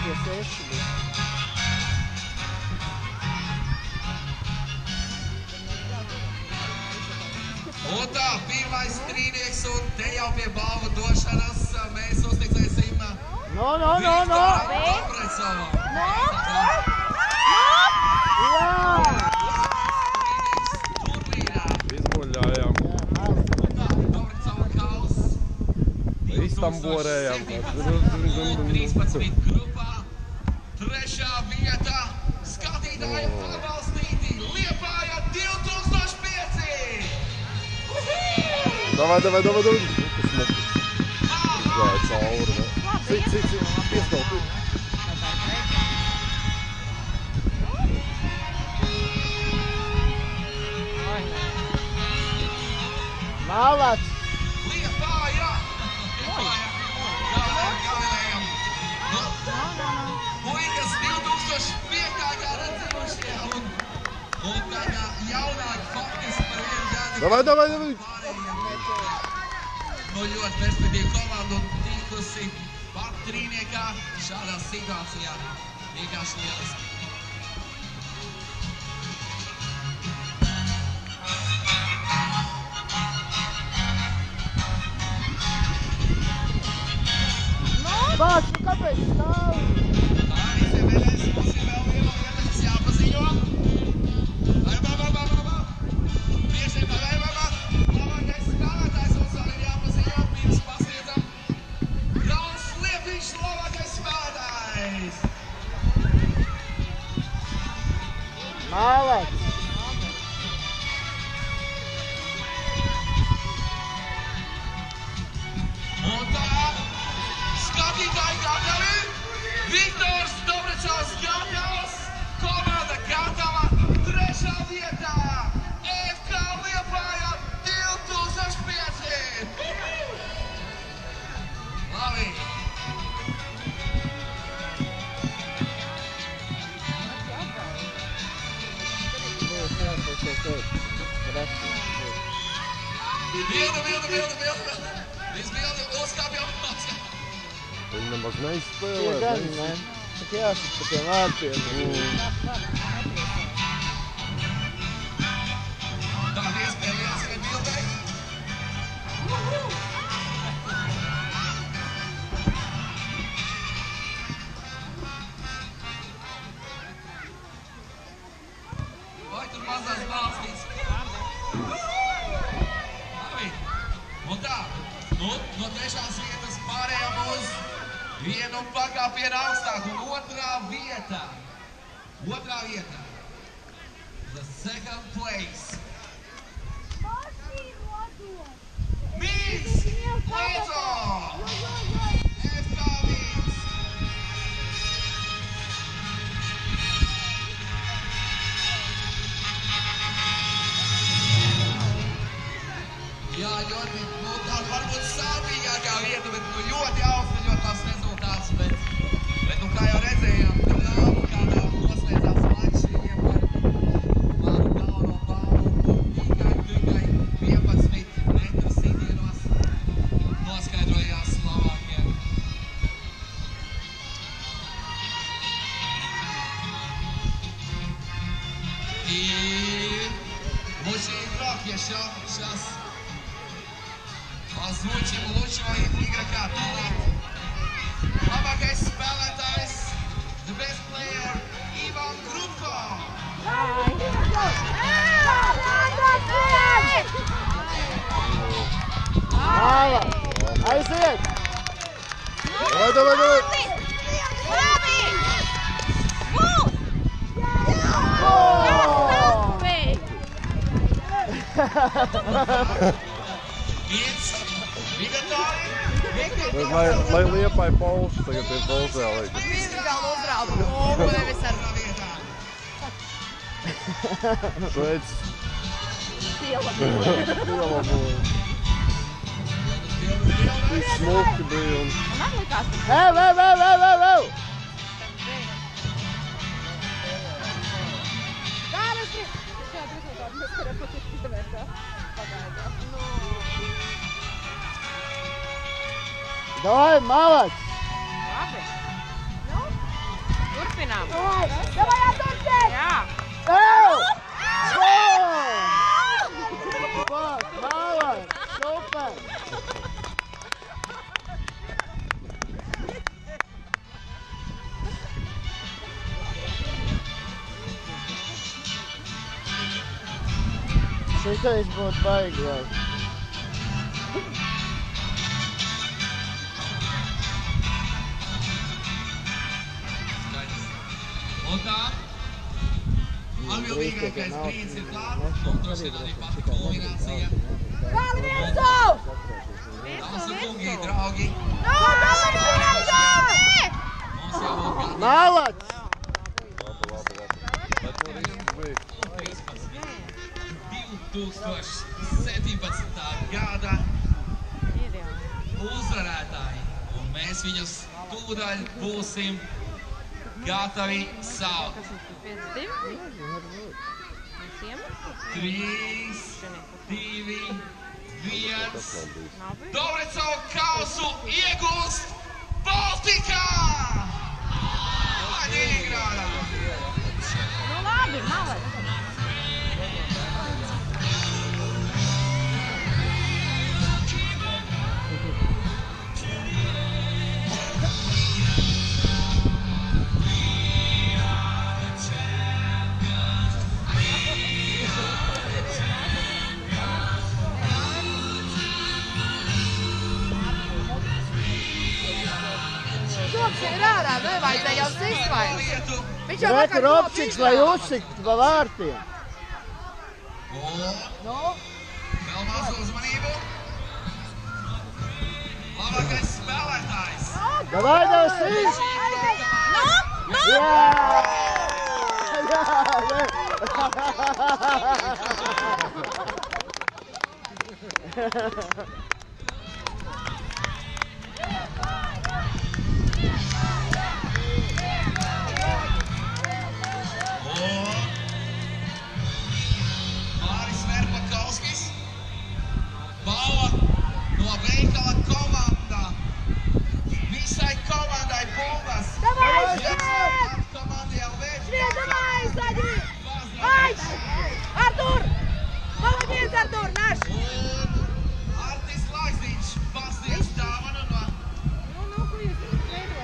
Tie 6 bija. Un tā, pirmais strīnieks, un te jau pie balvu došanas mēs uzticēsim Viktoram Dobrecovam. Jā! Turnīrā. Izmuļājām. Un tā, Dobrecova kauss. Istamborējām. 13 grupā. Trešā vieta. Skatītāji atbalstīti. Liepāja 2005. Davai. Tas nekas. Izgāja cauri. Cik. Pieskauti. Malac! Liepāja. Galējam. Puikas 2005. gada dzimušie un tādā jaunāki faktiski par vienu gadu. Davai. Pārējiem no ļoti perspektīvu komandu tikusi pat trīniekā šādā situācijā. Vienkārši lieliski. Bāc, nu kāpēc stāvi? Tā izdevēlēs, mums ir vēl viena lieta, kas jāpaziņo. Bieži labākais spēlētājs mums vēl ir jāpaziņo, pirms pasniedzam. Brauns Liepiņš, labākais spēlētājs. Malac! Un tā, skatītāji gatavi, Viktors Dobrecovs gatavs, komanda gatava, trešā vietā, FK Liepāja 2005. Labi. Bildi. Viss bildi, uzkāpjam. Viņi nemaz Tie neizspēlē. gan, ne? Tik jāsaka par tiem vārtiem. Tāda iespēja lieliski bildei. Vai tur mazās balstīts? Labi. Un tā, nu, no trešās vietas pārējām uz vienu pakāpienu augstāk un otrā vieta. The second place. Minsk! Lieto! FK Minsk! Jā, ļoti, nu tāda varbūt sāpīgākā vieta, bet nu ļoti augsta, ļoti labs rezultāts, bet nu kā jau redzējām, dāmu kādā noslēdzās mačs viņiem par maru galveno balvu tikai 11 metru sitienos noskaidrojās Slovākiem. I muši игрок еще сейчас озвучим лучшего игрока. Labākais spēlētājs, the best player, Ivan Grubko. Malac! Aiziet! Davai. Lai Liepai Pauls tagad ir Pauls jāliek. Šveic. Pielaboja. Viss smuki bija un... Ev! Давай, Malac! Turpinām. Davai, jāturpin! Jā. Ew! Fuck, malāc! Super! Šitais būtu baigi vēl. Un tā, atbildīgākais brīdis ir klāt, un droši vien arī pati kulminācija. Kāli virsū! Dāmas un kungi, draugi, Kāli virsū! mums jābūt gadi Malāc! Bet tur viss bija. 2017. gada uzvarētāji, un mēs viņus tūdaļ būsim gatavi saukt. 5-2. 3, 2, 1. Dobricovu kausu iegūst Baltika! Leņingrādā! Nu labi, malāc. Toks ir ārā, nevajadzēja jau izvairīt. Viņš jau Rekur opčiks, lai uzsiktu pa vārtiem. Nu? Vēl mazu uzmanību. Labākais spēlētājs. Davai, Dāsīs! Jā! Māris Verpakovskis. Balva no veikala komanda. Visai komandai bumbas. Davai, Komandai jau Šriet, davai, Zaģi! Vai! Artur! Молодец, Artur, naš! Un Artis Laiksniņš pasniedz dāvanu no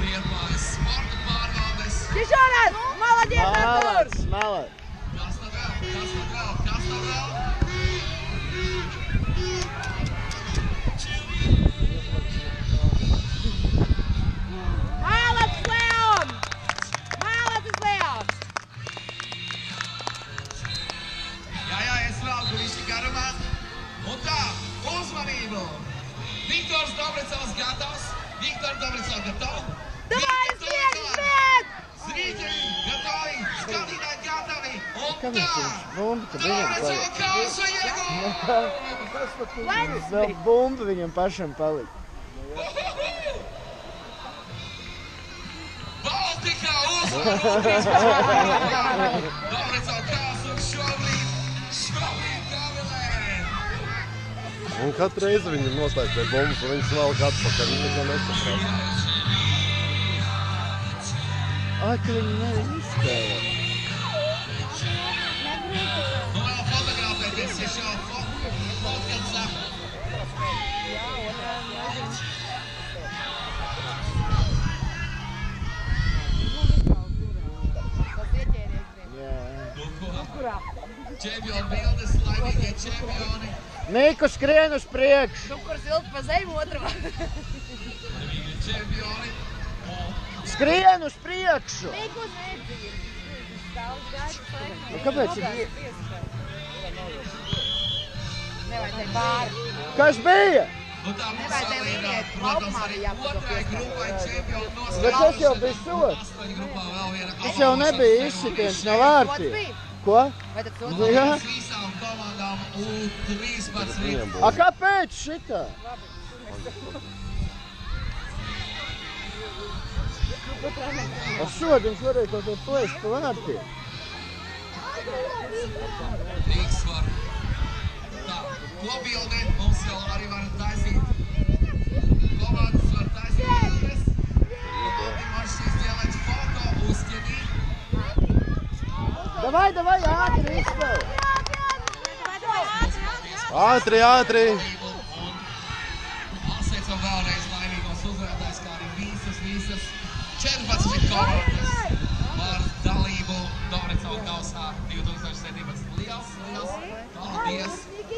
Liepājas sporta pārvaldes. Tišonas! Молодец, Artur! Malāc, malāc! Kas tad vēl? Kas tad vēl? Kas tad vēl? Malac, Leon! Malacis, Leon! Jā, es velku visi garumā. Un tā, uzmanību! Viktors Dobricovs gatavs. Viktors Dobricovs gatavs. Davai, snieg, snieg! Zrīķi gatavi. Skatītāji gatavi. Un Kāpēc tā, viņš bumbu tad viņam Dobricov palika? kausu iegūst. Vēl bumbu viņam pašam palika. Baltika uzvarēs! Dobricov kausu šobrīd Gavilē. Un katru reizi viņi nostājas pie bumbas, un viņas vēl atpakaļ. Viņi neko nesaprast. Ai, ka viņi neizspēlē. Nu vēl fotografēties, ja šā fotkatsa. Jā. Nu ko? Čempionu bildes, laimīgie čempioni. Niku skrien uz priekšu. Tu, kur silti pa zemi otrā. Laimīgie čempioni. Skrien uz priekšu. Nikus nedzīvi. Nu, kāpēc ir? Nevajadzēja pāri. Kas bija? Nu tā mums Nevajadzēja vēl ir, lieniet, protams, laukumā arī bija jābūt otrai grupai čempionu Bet tas jau bija sots. 8 grupā vēl viena Tas jau nebija izsitiens no vārtiem. Ko? Vai tad sots? Jā. Visām komandām U13. A, kāpēc šitā? A šodien varēja kaut ko plēst pa vārtiem. Līgsvar. Tā, kopbildi mums jau arī var taisīt. Komandas var taisīt bildes. Man šīs ielēt foto, uzķer Davai, ātri izspēlē. Ātri, ātri. Apsveicam vēlreiz laimīgos uzvarētājs, kā arī visas 14 komandas par dalību Dobricau kausā 2017. Liels paldies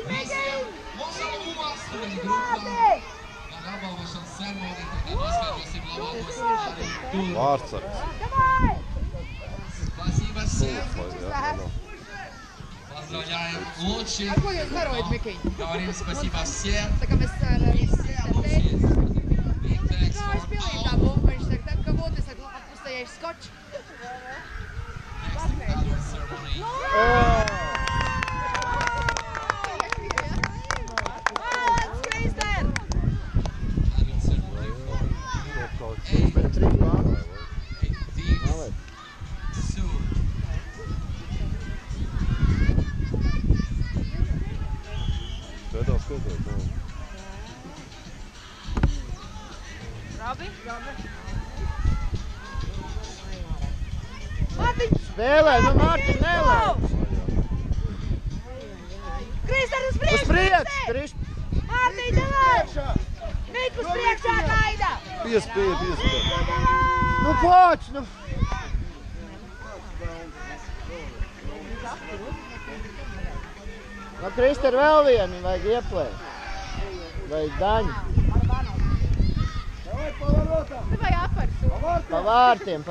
visiem! Mums jau U8 grupām gan apbalvošanas ceremonija, tad noskaidrosim labākos arī tur. Vārdsargs. Спасибо всем! Поздравляем лучших! А ko jūs darojat, Mikiņ? Говорим спасибо всем! Tā kā mēs Всем лучшие! Big thanks Kā es for pilnīgi tā all! bumba, viņš saka, tad, ka vot, es saku, atpustējies skoču. Next award ceremony. Award ceremony for 8 teams. Soon. Skatās, nav. Labi? Spēlē, nu Mārtiņ, nelēc. Kristēn, uz Uz priekšu! priekšu, Krišp. Mārtiņ, davai! Mik uz priekšā gaida! Piespēj. Nu, poč, nu. Nu, Krister, vēl vienu vajag ieplēt. Vai daņu. Tu vai apars? Pa vārtiem.